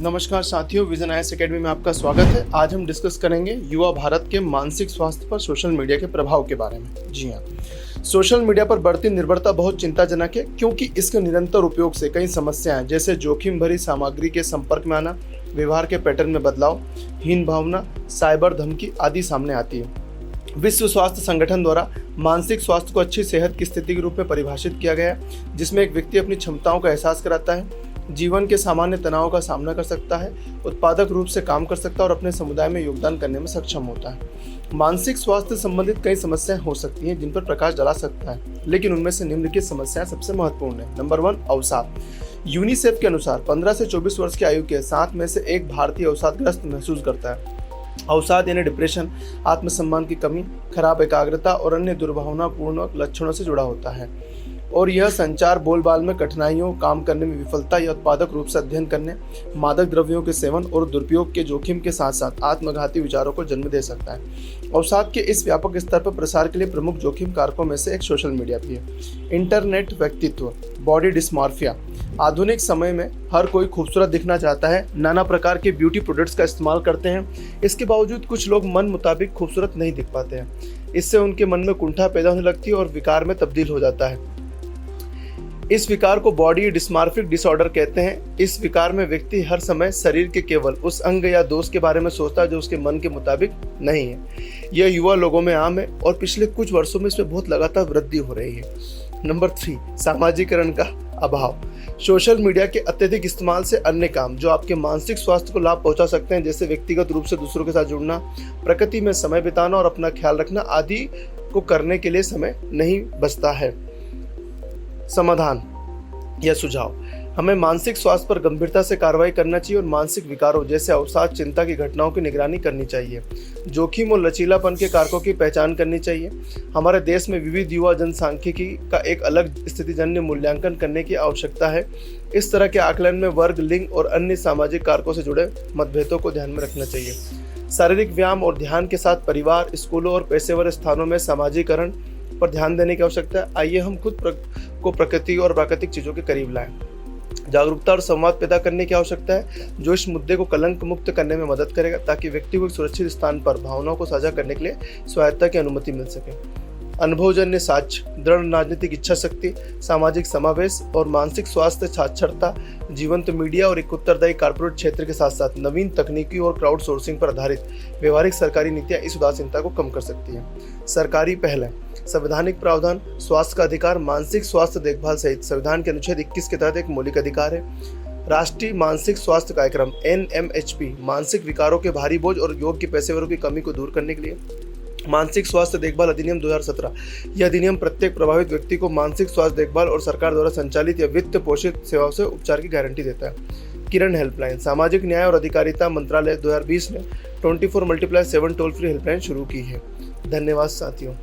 नमस्कार साथियों, vision IAS academy में आपका स्वागत है। आज हम डिस्कस करेंगे युवा भारत के मानसिक स्वास्थ्य पर सोशल मीडिया के प्रभाव के बारे में। जी हाँ, सोशल मीडिया पर बढ़ती निर्भरता बहुत चिंताजनक है, क्योंकि इसके निरंतर उपयोग से कई समस्याएं जैसे जोखिम भरी सामग्री के संपर्क में आना, व्यवहार के पैटर्न में बदलाव, हीन भावना, साइबर धमकी आदि सामने आती है। विश्व स्वास्थ्य संगठन द्वारा मानसिक स्वास्थ्य को अच्छी सेहत की स्थिति के रूप में परिभाषित किया गया है, जिसमें एक व्यक्ति अपनी क्षमताओं का एहसास कराता है, जीवन के सामान्य तनाव का सामना कर सकता है, उत्पादक रूप से काम कर सकता है और अपने समुदाय में योगदान करने में सक्षम होता है। मानसिक स्वास्थ्य संबंधित कई समस्याएं हो सकती हैं जिन पर प्रकाश डाला सकता है, लेकिन उनमें से निम्नलिखित समस्याएं सबसे महत्वपूर्ण है। नंबर 1, अवसाद। यूनिसेफ के अनुसार 15 से 24 वर्ष की आयु के 7 में से एक भारतीय अवसादग्रस्त महसूस करता है। अवसाद यानी डिप्रेशन, आत्मसम्मान की कमी, खराब एकाग्रता और अन्य दुर्भावनापूर्ण लक्षणों से जुड़ा होता है, और यह संचार, बोलबाल में कठिनाइयों, काम करने में विफलता या उत्पादक रूप से अध्ययन करने, मादक द्रव्यों के सेवन और दुरुपयोग के जोखिम के साथ साथ आत्मघाती विचारों को जन्म दे सकता है। अवसाद के इस व्यापक स्तर पर प्रसार के लिए प्रमुख जोखिम कारकों में से एक सोशल मीडिया भी है। इंटरनेट व्यक्तित्व, बॉडी डिस्मॉर्फिया। आधुनिक समय में हर कोई खूबसूरत दिखना चाहता है, नाना प्रकार के ब्यूटी प्रोडक्ट्स का इस्तेमाल करते हैं। इसके बावजूद कुछ लोग मन मुताबिक खूबसूरत नहीं दिख पाते हैं। इससे उनके मन में कुंठा पैदा होने लगती है और विकार में तब्दील हो जाता है। इस विकार को बॉडी डिस्मॉर्फिक डिसऑर्डर कहते हैं। इस विकार में व्यक्ति हर समय शरीर के केवल उस अंग या दोष के बारे में सोचता है जो उसके मन के मुताबिक नहीं है। यह युवा लोगों में आम है और पिछले कुछ वर्षों में इसमें बहुत लगातार वृद्धि हो रही है। नंबर 3, सामाजिकरण का अभाव। सोशल मीडिया के अत्यधिक इस्तेमाल से अन्य काम जो आपके मानसिक स्वास्थ्य को लाभ पहुंचा सकते हैं, जैसे व्यक्तिगत रूप से दूसरों के साथ जुड़ना, प्रकृति में समय बिताना और अपना ख्याल रखना आदि को करने के लिए समय नहीं बचता है। समाधान या सुझाव। हमें मानसिक स्वास्थ्य पर गंभीरता से कार्रवाई करना चाहिए और मानसिक विकारों जैसे अवसाद, चिंता की घटनाओं की निगरानी करनी चाहिए। जोखिम और लचीलापन के कारकों की पहचान करनी चाहिए। हमारे देश में विविध युवा जनसांख्यिकी का एक अलग स्थितिजन्य मूल्यांकन करने की आवश्यकता है। इस तरह के आकलन में वर्ग, लिंग और अन्य सामाजिक कारकों से जुड़े मतभेदों को ध्यान में रखना चाहिए। शारीरिक व्यायाम और ध्यान के साथ परिवार, स्कूलों और पेशेवर स्थानों में सामाजिकरण पर ध्यान देने की आवश्यकता है। आइए हम खुद को प्रकृति और प्राकृतिक चीज़ों के करीब लाएं। जागरूकता और संवाद पैदा करने की आवश्यकता है जो इस मुद्दे को कलंक मुक्त करने में मदद करेगा, ताकि व्यक्ति को एक सुरक्षित स्थान पर भावनाओं को साझा करने के लिए स्वायत्तता की अनुमति मिल सके। अनुभवजन्य साक्ष्य, दृढ़ राजनीतिक इच्छा शक्ति, सामाजिक समावेश और मानसिक स्वास्थ्य साक्षरता, जीवंत मीडिया और एक उत्तरदायी कॉर्पोरेट क्षेत्र के साथ साथ नवीन तकनीकी और क्राउड सोर्सिंग पर आधारित व्यवहारिक सरकारी नीतियां इस उदासीनता को कम कर सकती हैं। सरकारी पहलें, संवैधानिक प्रावधान, स्वास्थ्य का अधिकार, मानसिक स्वास्थ्य देखभाल सहित संविधान के अनुच्छेद 21 के तहत एक मौलिक अधिकार है। राष्ट्रीय मानसिक स्वास्थ्य कार्यक्रम NMHP, मानसिक विकारों के भारी बोझ और योग्य पेशेवरों की कमी को दूर करने के लिए। मानसिक स्वास्थ्य देखभाल अधिनियम 2017, यह अधिनियम प्रत्येक प्रभावित व्यक्ति को मानसिक स्वास्थ्य देखभाल और सरकार द्वारा संचालित या वित्त पोषित सेवाओं से उपचार की गारंटी देता है। किरण हेल्पलाइन, सामाजिक न्याय और अधिकारिता मंत्रालय 2020 ने 24x7 टोल फ्री हेल्पलाइन शुरू की है। धन्यवाद साथियों।